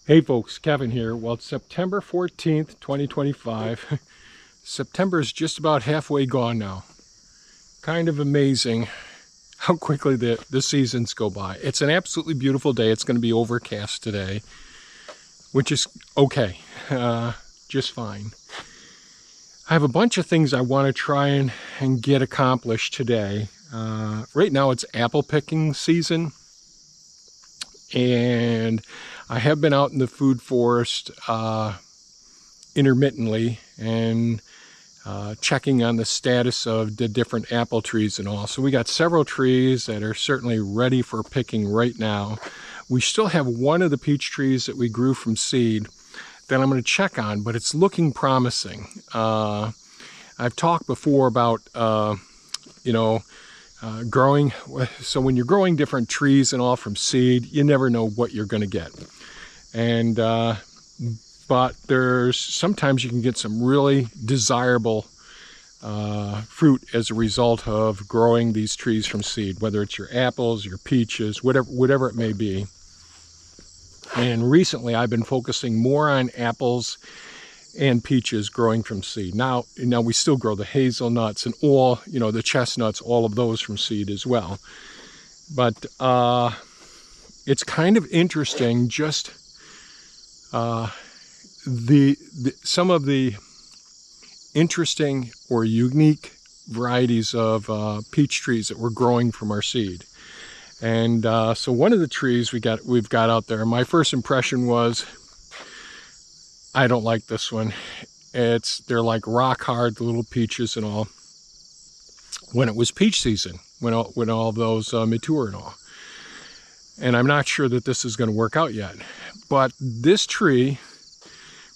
Hey folks, Kevin here. Well, it's September 14th, 2025. September is just about halfway gone now. Kind of amazing how quickly the seasons go by. It's an absolutely beautiful day. It's going to be overcast today, which is okay, just fine. I have a bunch of things I want to try and get accomplished today. Right now it's apple picking season, and I have been out in the food forest intermittently and checking on the status of the different apple trees and all. So we got several trees that are certainly ready for picking right now. We still have one of the peach trees that we grew from seed that I'm going to check on, but it's looking promising. I've talked before about, growing. So when you're growing different trees and all from seed, you never know what you're going to get. And but sometimes you can get some really desirable fruit as a result of growing these trees from seed, whether it's your apples, your peaches, whatever it may be. And recently I've been focusing more on apples and peaches growing from seed. Now we still grow the hazelnuts and all, the chestnuts, all of those from seed as well. But it's kind of interesting just some of the interesting or unique varieties of peach trees that we're growing from our seed. And so one of the trees we've got out there, my first impression was, I don't like this one. They're like rock hard, the little peaches and all. When it was peach season, when all those mature and all. And I'm not sure that this is going to work out yet. But this tree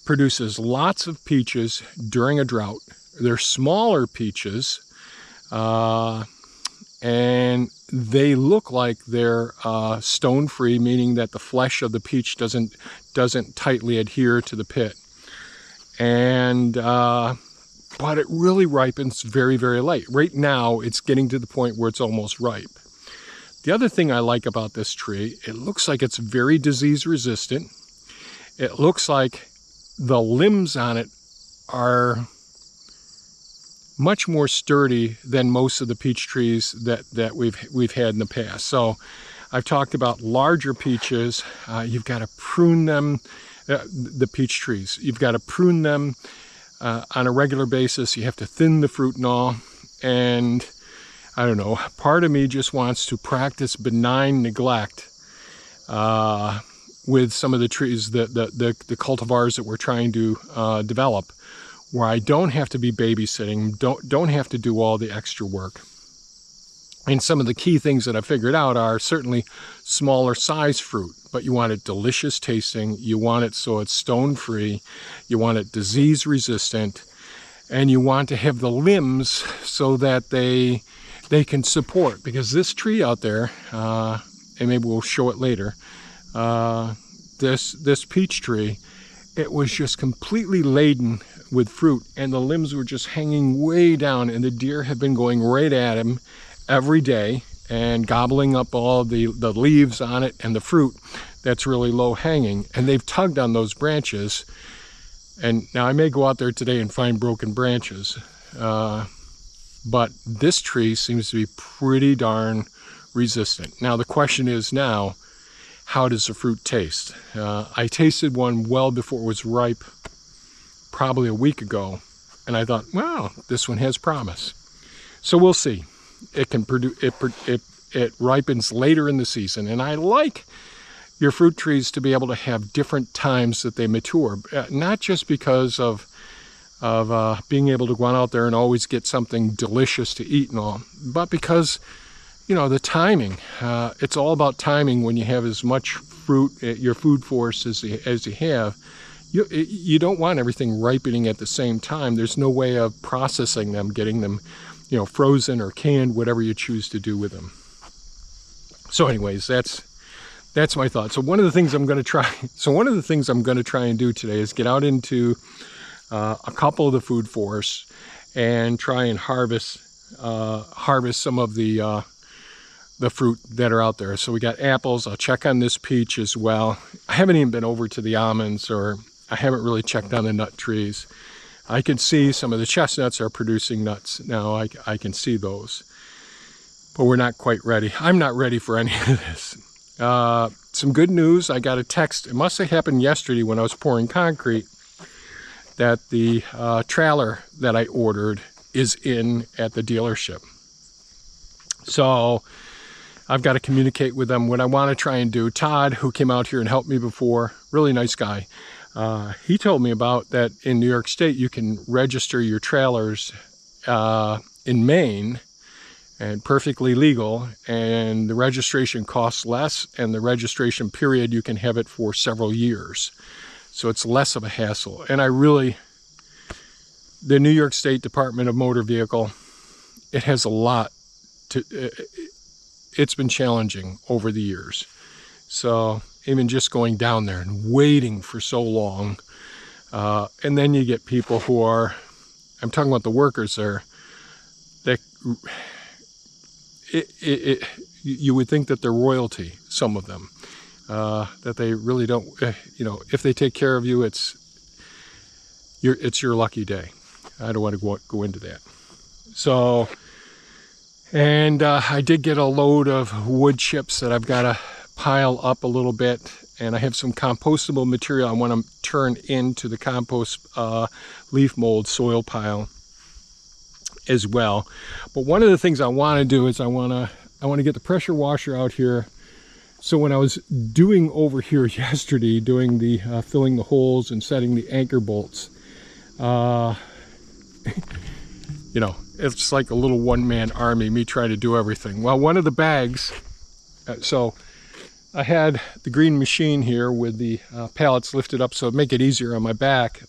produces lots of peaches during a drought. They're smaller peaches, and they look like they're stone-free, meaning that the flesh of the peach doesn't tightly adhere to the pit. And but it really ripens very, very late. Right now, it's getting to the point where it's almost ripe. The other thing I like about this tree, it looks like it's very disease resistant. It looks like the limbs on it are much more sturdy than most of the peach trees that we've had in the past. So I've talked about larger peaches. You've got to prune them, the peach trees. You've got to prune them on a regular basis. You have to thin the fruit and all. And I don't know, part of me just wants to practice benign neglect with some of the trees, the cultivars that we're trying to develop, where I don't have to be babysitting, don't have to do all the extra work. And some of the key things that I figured out are certainly smaller size fruit, but you want it delicious tasting, you want it so it's stone free, you want it disease resistant, and you want to have the limbs so that they can support, because this tree out there, and maybe we'll show it later, this peach tree, it was just completely laden with fruit, and the limbs were just hanging way down, and the deer have been going right at him every day and gobbling up all the leaves on it and the fruit that's really low hanging, and they've tugged on those branches. And now I may go out there today and find broken branches, but this tree seems to be pretty darn resistant. Now the question is now, how does the fruit taste? I tasted one well before it was ripe, probably a week ago, and I thought, wow, this one has promise. So we'll see. It can produce. It ripens later in the season, and I like your fruit trees to be able to have different times that they mature, not just because of being able to go on out there and always get something delicious to eat and all, but because, the timing. It's all about timing when you have as much fruit at your food forest as you have. You don't want everything ripening at the same time. There's no way of processing them, getting them, frozen or canned, whatever you choose to do with them. So anyways, that's my thought. So one of the things I'm going to try and do today is get out into a couple of the food forests and try and harvest some of the the fruit that are out there. So we got apples. I'll check on this peach as well. I haven't even been over to the almonds, or I haven't really checked on the nut trees. I can see some of the chestnuts are producing nuts now. I can see those, but we're not quite ready. I'm not ready for any of this. Some good news. I got a text. It must have happened yesterday when I was pouring concrete, that the trailer that I ordered is in at the dealership. So I've got to communicate with them what I want to try and do. Todd, who came out here and helped me before, really nice guy. He told me about that in New York State, you can register your trailers in Maine, and perfectly legal, and the registration costs less, and the registration period, you can have it for several years. So it's less of a hassle. And the New York State Department of Motor Vehicle, it has a lot to, it's been challenging over the years. So even just going down there and waiting for so long, and then you get people who are, I'm talking about the workers there, that you would think that they're royalty, some of them, that they really don't, you know, if they take care of you, it's your lucky day. I don't want to go into that. So, and I did get a load of wood chips that I've got to pile up a little bit, and I have some compostable material I want to turn into the compost leaf mold soil pile as well. But one of the things I want to do is I want to get the pressure washer out here. So when I was doing over here yesterday, doing the filling the holes and setting the anchor bolts, you know, it's like a little one-man army, me trying to do everything. Well, one of the bags, so I had the green machine here with the pallets lifted up so it'd make it easier on my back,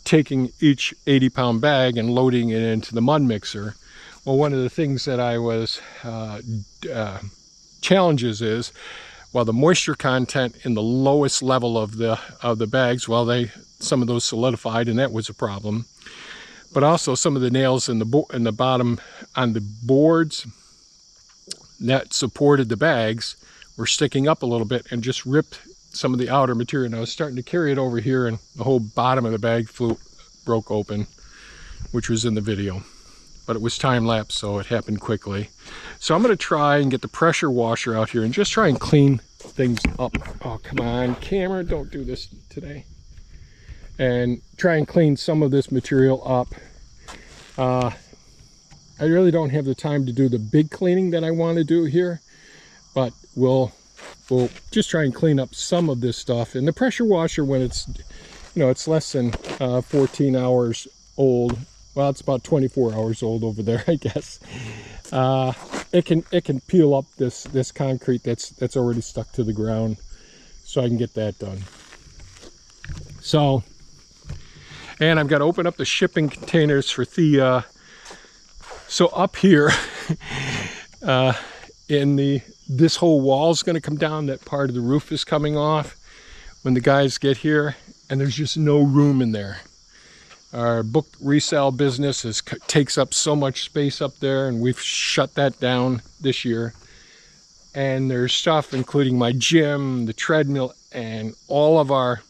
taking each 80-pound bag and loading it into the mud mixer. Well, one of the things that I was challenges is, well, the moisture content in the lowest level of the bags, well, some of those solidified, and that was a problem. But also some of the nails in the bottom on the boards that supported the bags were sticking up a little bit and just ripped some of the outer material. And I was starting to carry it over here, and the whole bottom of the bag broke open, which was in the video. But it was time-lapse, so it happened quickly. So I'm going to try and get the pressure washer out here and just try and clean things up. Oh, come on, camera, don't do this today. And try and clean some of this material up. I really don't have the time to do the big cleaning that I want to do here, but we'll just try and clean up some of this stuff. And the pressure washer, when it's, you know, it's less than 14 hours old. Well, it's about 24 hours old over there, I guess. It can peel up this concrete that's already stuck to the ground, so I can get that done. So, and I've got to open up the shipping containers for Thea. So up here, this whole wall is going to come down. That part of the roof is coming off when the guys get here, and there's just no room in there. Our book resale business takes up so much space up there, and we've shut that down this year. And there's stuff including my gym, the treadmill, and all of our,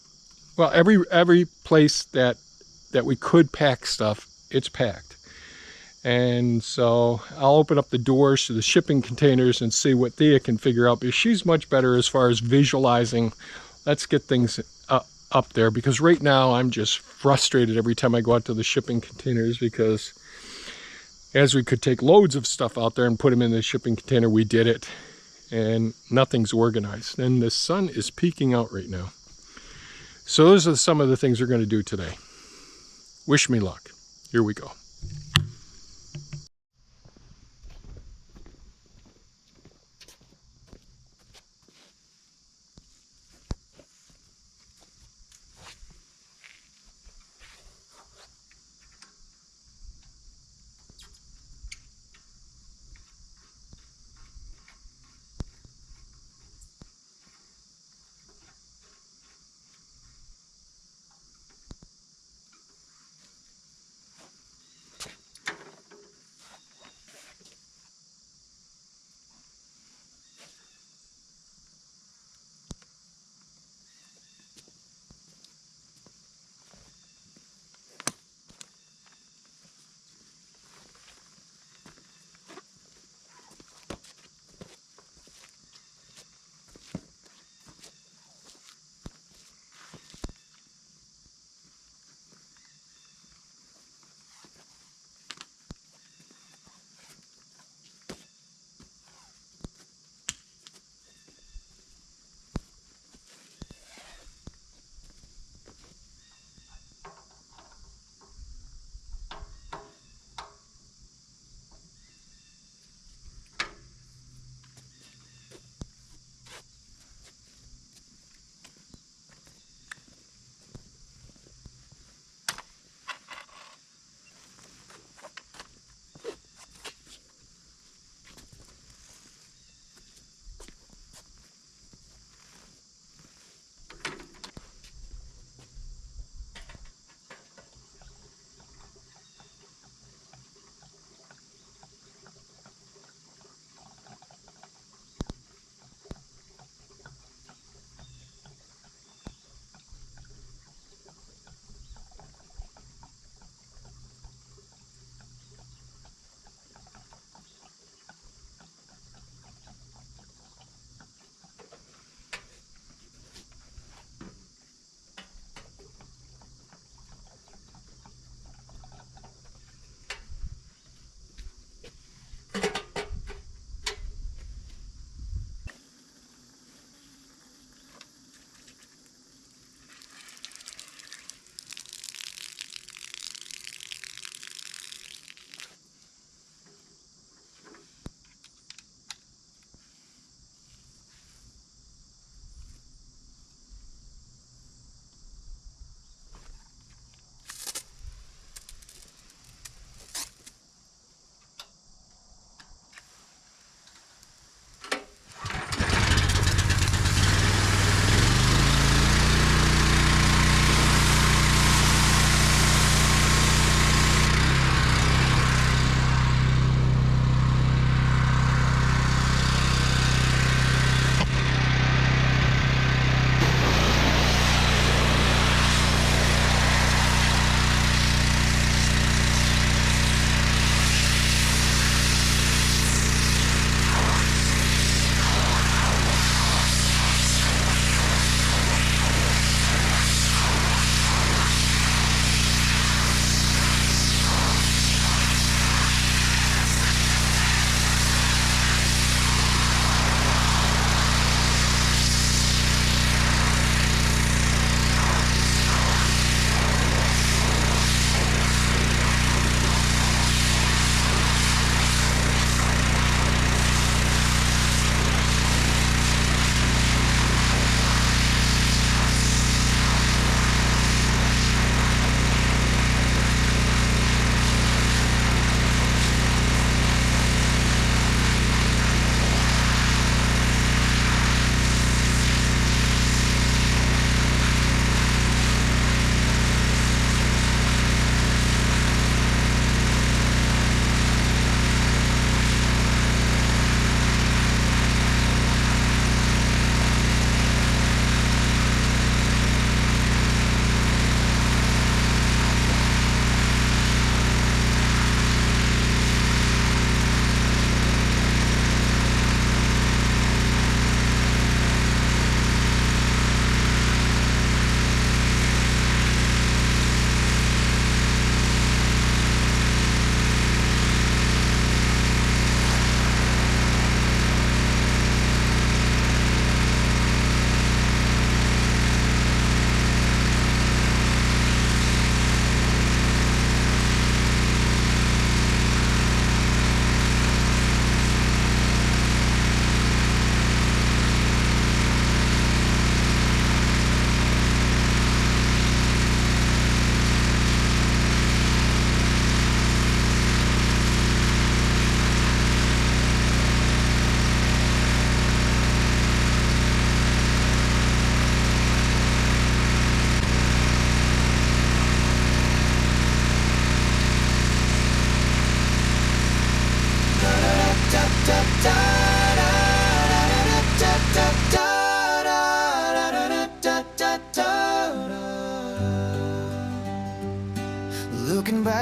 well, every place that we could pack stuff, it's packed. And so I'll open up the doors to the shipping containers and see what Thea can figure out, because she's much better as far as visualizing. Let's get things up there, because right now I'm just frustrated every time I go out to the shipping containers, because as we could take loads of stuff out there and put them in the shipping container, we did it, and nothing's organized. And the sun is peeking out right now. So those are some of the things we're going to do today. Wish me luck. Here we go.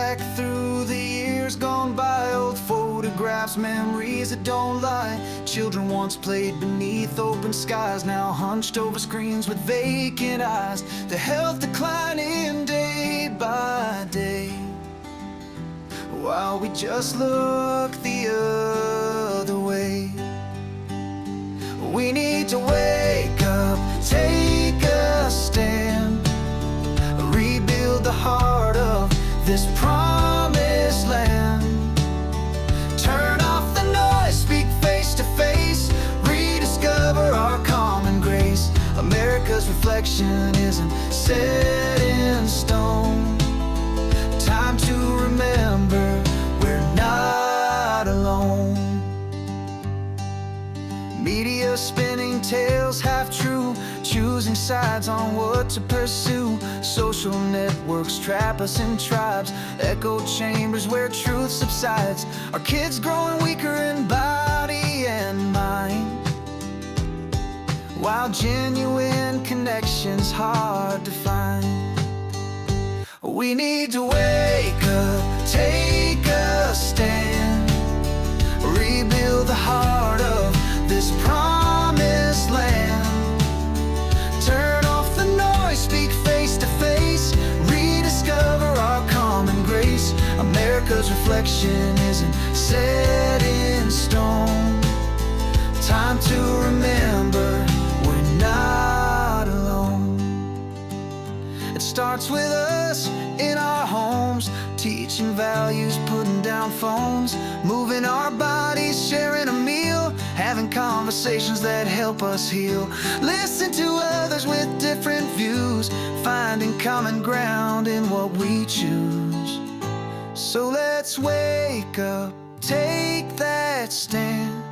back through the years gone by, old photographs, memories that don't lie. Children once played beneath open skies, now hunched over screens with vacant eyes. Their health declining day by day, while we just look the other way. We need to wake up, take a stand, rebuild the heart of this promised land. Turn off the noise, speak face to face, rediscover our common grace. America's reflection isn't set in stone. Time to remember we're not alone. Media spinning tales half true, choosing sides on what to pursue. Social networks trap us in tribes, echo chambers where truth subsides. Our kids growing weaker in body and mind, while genuine connections hard to find. We need to wake up, take a stand, rebuild the heart of this promised land. Turn off the noise, speak face to face, rediscover our common grace. America's reflection isn't set in stone. Time to remember we're not alone. It starts with us in our homes, teaching values, putting down phones, moving our bodies, sharing a meal, having conversations that help us heal. Listen to others with different views, finding common ground in what we choose. So let's wake up, take that stand,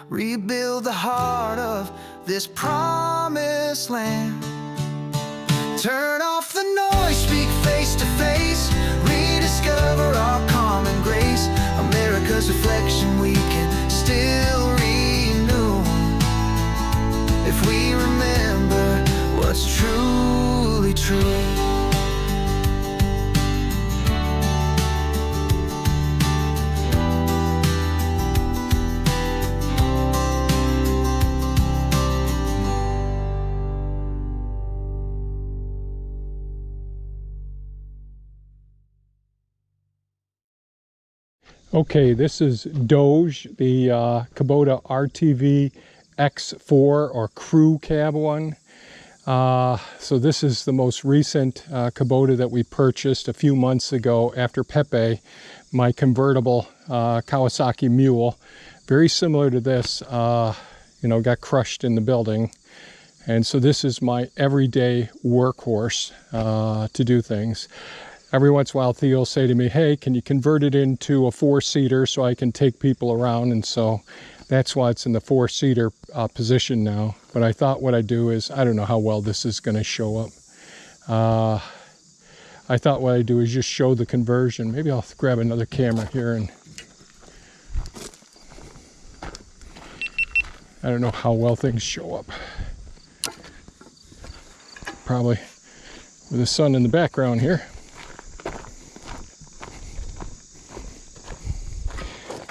rebuild the heart of this promised land. Turn off the noise, speak face to face, rediscover our common grace. America's reflection we can still renew, if we remember what's truly true. Okay, this is Doge, the Kubota RTV X4 or crew cab one. So this is the most recent Kubota that we purchased a few months ago after Pepe, my convertible Kawasaki Mule. Very similar to this, you know, got crushed in the building. And so this is my everyday workhorse to do things. Every once in a while, Theo will say to me, hey, can you convert it into a four-seater so I can take people around? And so that's why it's in the four-seater position now. But I thought what I'd do is, I don't know how well this is going to show up. I thought what I'd do is just show the conversion. Maybe I'll grab another camera here, and I don't know how well things show up. Probably with the sun in the background here.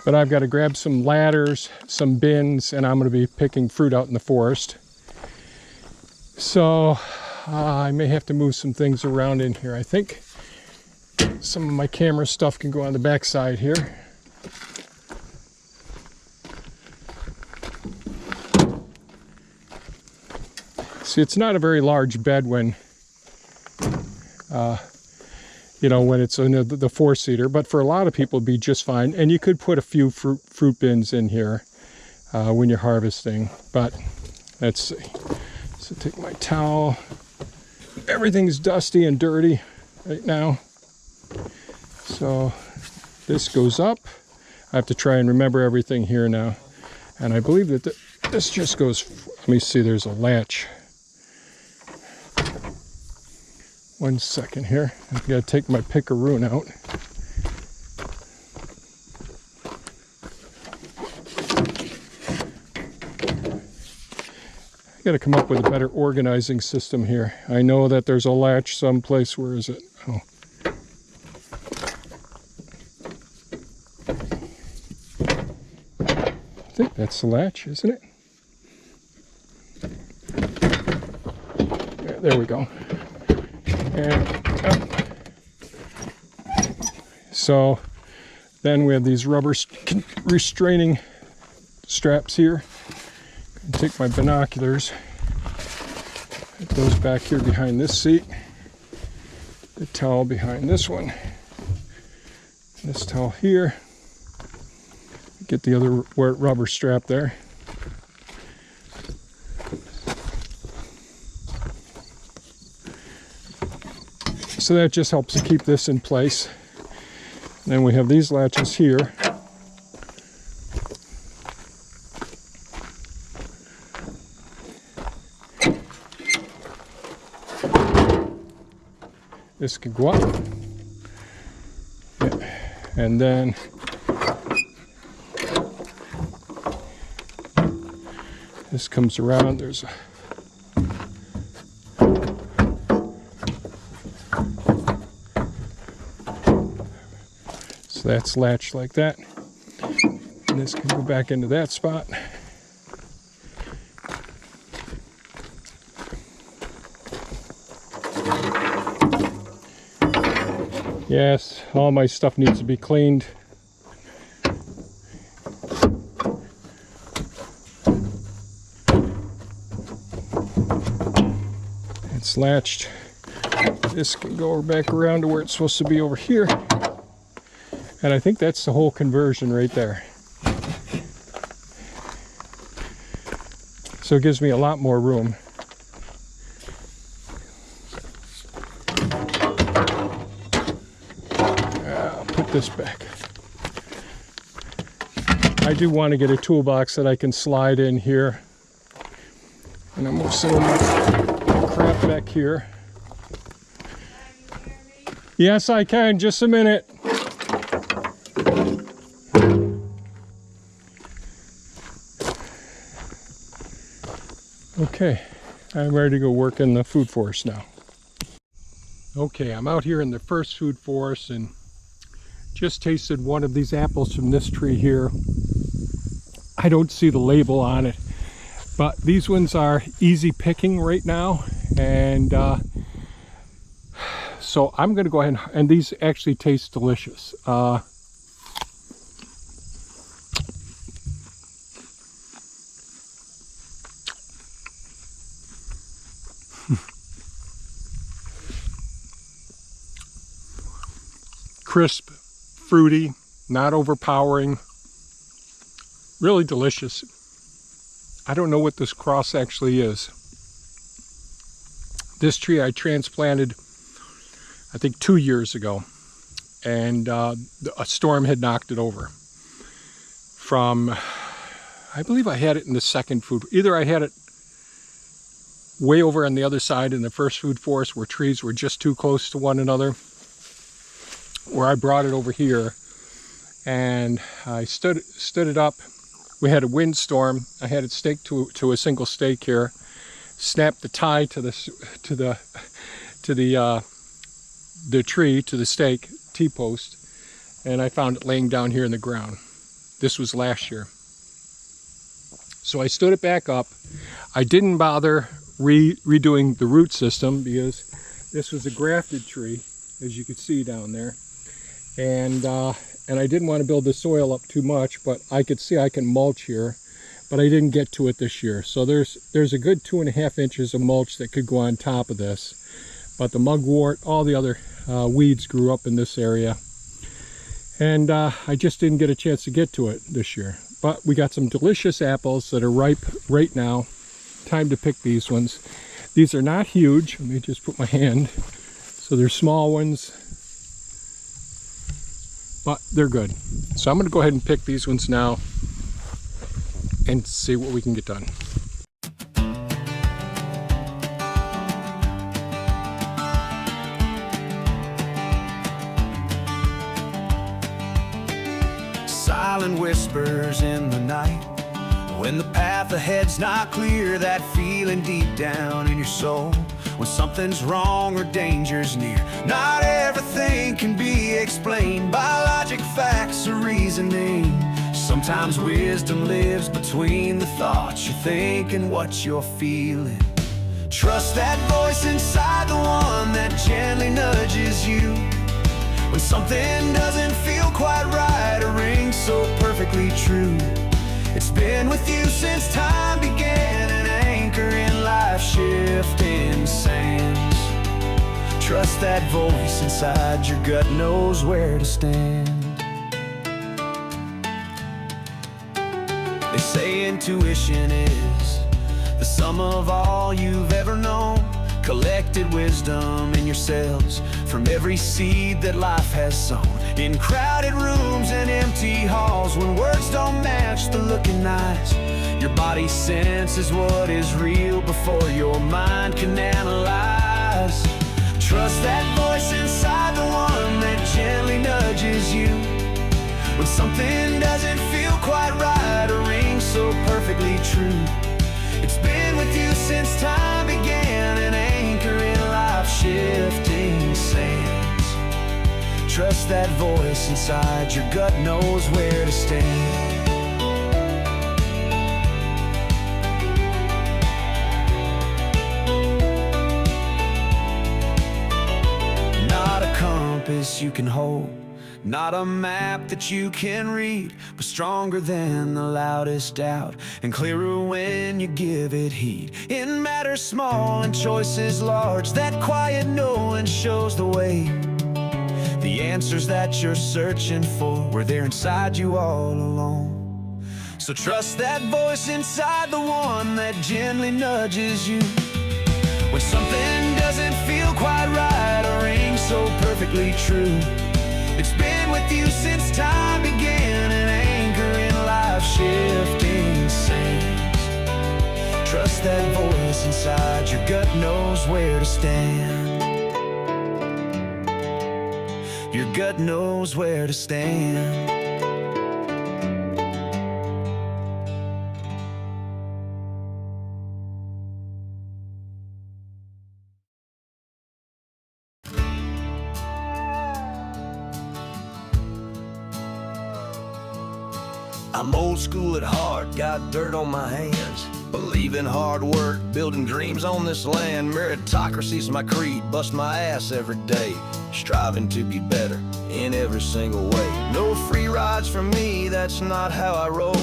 But I've got to grab some ladders, some bins, and I'm going to be picking fruit out in the forest. So I may have to move some things around in here. I think some of my camera stuff can go on the back side here. See, it's not a very large bed when you know, when it's in the four-seater, but for a lot of people it'd be just fine. And you could put a few fruit bins in here when you're harvesting. But let's see. So take my towel. Everything's dusty and dirty right now. So this goes up. I have to try and remember everything here now. And I believe that this just goes, let me see, there's a latch. 1 second here. I've got to take my pickaroon out. I got to come up with a better organizing system here. I know that there's a latch someplace. Where is it? Oh. think that's the latch, isn't it? There we go. And up. So then we have these rubber restraining straps here. Take my binoculars, put those back here behind this seat, the towel behind this one, this towel here, get the other rubber strap there. So that just helps to keep this in place. And then we have these latches here. This can go up. Yeah. And then this comes around. There's a so that's latched like that. And this can go back into that spot. Yes, all my stuff needs to be cleaned. It's latched. This can go back around to where it's supposed to be over here. And I think that's the whole conversion right there. So it gives me a lot more room. I'll put this back. I do want to get a toolbox that I can slide in here. And I'm move some of my crap back here. Yes, I can. Just a minute. Okay, I'm ready to go work in the food forest now. Okay, I'm out here in the first food forest and just tasted one of these apples from this tree here. I don't see the label on it, but these ones are easy picking right now, and so I'm going to go ahead and these actually taste delicious. Crisp, fruity, not overpowering, really delicious. I don't know what this cross actually is. This tree I transplanted, I think 2 years ago, and a storm had knocked it over. From, I believe I had it in the second food, either I had it way over on the other side in the first food forest where trees were just too close to one another, where I brought it over here, and I stood it up. We had a windstorm. I had it staked to a single stake here. Snapped the tie to the tree, to the stake T-post, and I found it laying down here in the ground. This was last year. So I stood it back up. I didn't bother redoing the root system because this was a grafted tree, as you could see down there. And I didn't want to build the soil up too much, but I could see I can mulch here, but I didn't get to it this year. So there's a good 2.5 inches of mulch that could go on top of this. But the mugwort, all the other weeds grew up in this area. And I just didn't get a chance to get to it this year. But we got some delicious apples that are ripe right now. Time to pick these ones. These are not huge. Let me just put my hand. So they're small ones, but they're good. So I'm going to go ahead and pick these ones now and see what we can get done. Silent whispers in the night, when the path ahead's not clear, that feeling deep down in your soul when something's wrong or danger's near. Not everything can be explained by logic, facts, or reasoning. Sometimes wisdom lives between the thoughts you think and what you're feeling. Trust that voice inside, the one that gently nudges you when something doesn't feel quite right or ring so perfectly true. It's been with you since time began, an anchor in life's shifting sands. Trust that voice inside, your gut knows where to stand. They say intuition is the sum of all you've ever known, collected wisdom in your cells from every seed that life has sown. In crowded rooms and empty halls, when words don't match the look in eyes, your body senses what is real before your mind can analyze. Trust that voice inside, the one that gently nudges you when something doesn't feel quite right or ring so perfectly true. It's been with you since time began, an anchor in life's shifting sands. Trust that voice inside, your gut knows where to stand. Not a compass you can hold, not a map that you can read, but stronger than the loudest doubt and clearer when you give it heed. In matters small and choices large, that quiet knowing shows the way. The answers that you're searching for were there inside you all along. So trust that voice inside, the one that gently nudges you when something doesn't feel quite right or ring so perfectly true. It's been with you since time began, an anchor in life's shifting sands. Trust that voice inside, your gut knows where to stand. Your gut knows where to stand. I'm old school at heart, got dirt on my hands. Believe in hard work, building dreams on this land. Meritocracy's my creed, bust my ass every day, striving to be better in every single way. No free rides for me, that's not how I roll,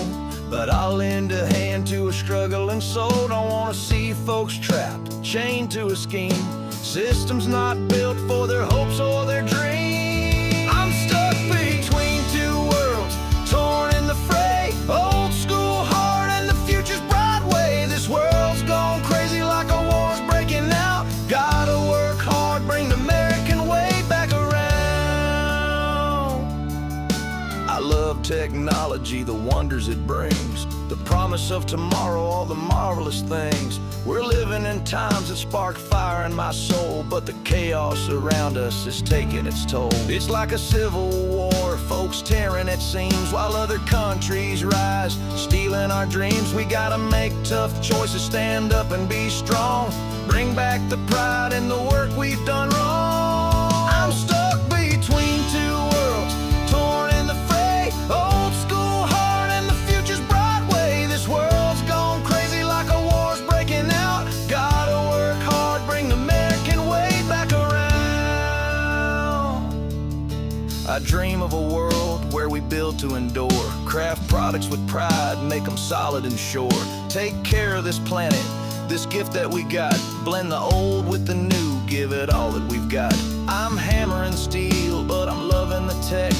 but I'll lend a hand to a struggling soul. Don't wanna see folks trapped, chained to a scheme, systems not built for their hopes or their dreams. I'm stuck between two worlds, torn in the fray, old school heart and the future's bright way. This world's gone crazy like a war's breaking out. Gotta work hard, bring the American way back around. I love technology, the wonders it brings, the promise of tomorrow, all the marvelous things. We're living in times that spark fire in my soul, but the chaos around us is taking its toll. It's like a civil war, folks tearing at seams while other countries rise, stealing our dreams. We gotta make tough choices, stand up and be strong, bring back the pride in the work we've done wrong. I'm stuck between two worlds, torn in the fray, old school heart and the future's bright way. This world's gone crazy like a war's breaking out. Gotta work hard, bring the American way back around. I dream of a world where we build to endure, craft products with pride, make them solid and sure. Take care of this planet, this gift that we got, blend the old with the new, give it all that we've got. I'm hammering steel, but I'm loving the tech,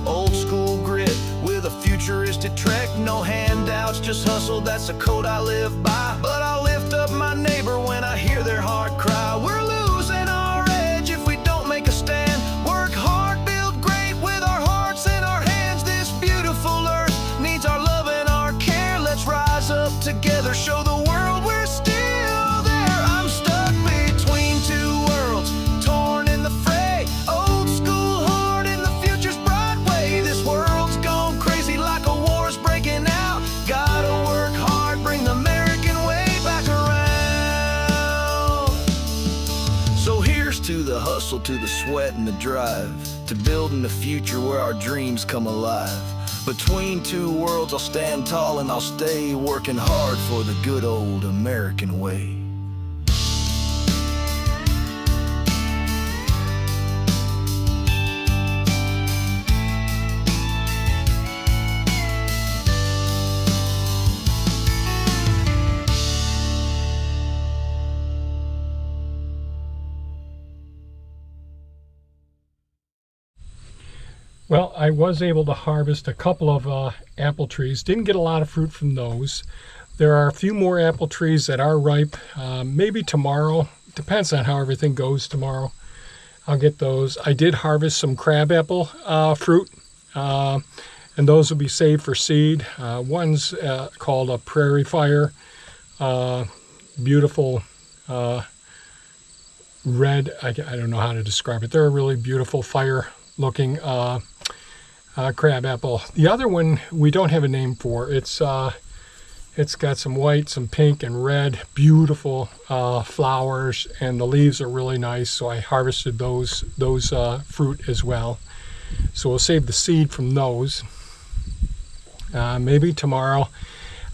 old school grit with a futuristic trek. No handouts, just hustle, that's a code I live by. But I'll lift up my neighbor when I hear their heart cry. We're losing our edge if we don't make a stand. Work hard, build great with our hearts and our hands. This beautiful earth needs our love and our care. Let's rise up together, show the world we're still there. I'm stuck between two worlds, torn in the fray, old school heart in the future's bright way. This world's gone crazy like a war's breaking out. Gotta work hard, bring the American way back around. So here's to the hustle, to the sweat and the drive, to building the future where our dreams come alive. Between two worlds I'll stand tall and I'll stay working hard for the good old American way. Well, I was able to harvest a couple of apple trees. Didn't get a lot of fruit from those. There are a few more apple trees that are ripe. Maybe tomorrow. Depends on how everything goes tomorrow. I'll get those. I did harvest some crabapple fruit, and those will be saved for seed. One's called a prairie fire. Beautiful red. I don't know how to describe it. They're a really beautiful fire-looking crabapple. The other one we don't have a name for. It's got some white, some pink, and red, beautiful flowers, and the leaves are really nice. So I harvested those fruit as well. So we'll save the seed from those. Maybe tomorrow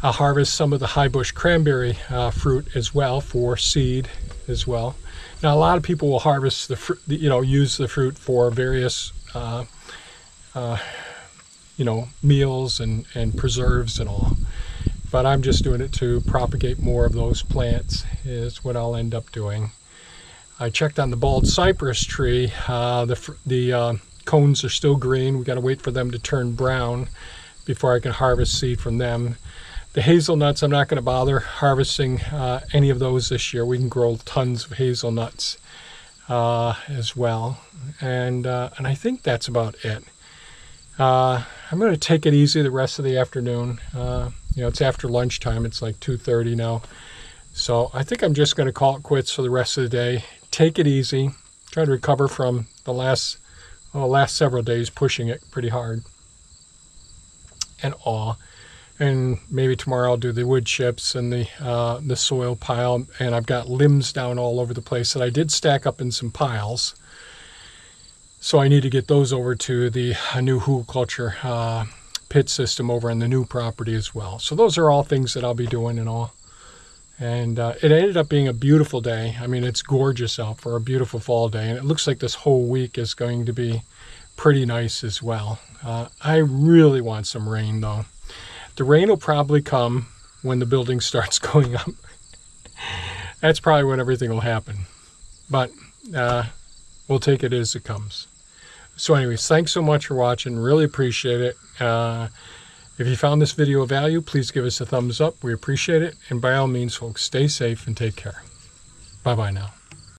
I'll harvest some of the high bush cranberry fruit as well for seed as well. Now a lot of people will harvest the fruit, use the fruit for various meals and preserves and all. But I'm just doing it to propagate more of those plants is what I'll end up doing. I checked on the bald cypress tree. The cones are still green. We got to wait for them to turn brown before I can harvest seed from them. The hazelnuts, I'm not going to bother harvesting any of those this year. We can grow tons of hazelnuts as well. And I think that's about it. I'm going to take it easy the rest of the afternoon. It's after lunchtime. It's like 2:30 now. So I think I'm just going to call it quits for the rest of the day. Take it easy. Try to recover from the last several days pushing it pretty hard and all. And maybe tomorrow I'll do the wood chips and the soil pile. And I've got limbs down all over the place that I did stack up in some piles. So I need to get those over to the new hugelkultur pit system over on the new property as well. So those are all things that I'll be doing and all. And it ended up being a beautiful day. I mean, it's gorgeous out for a beautiful fall day. And it looks like this whole week is going to be pretty nice as well. I really want some rain though. The rain will probably come when the building starts going up. That's probably when everything will happen. But we'll take it as it comes. So anyways, thanks so much for watching. Really appreciate it. If you found this video of value, please give us a thumbs up. We appreciate it. And by all means, folks, stay safe and take care. Bye-bye now.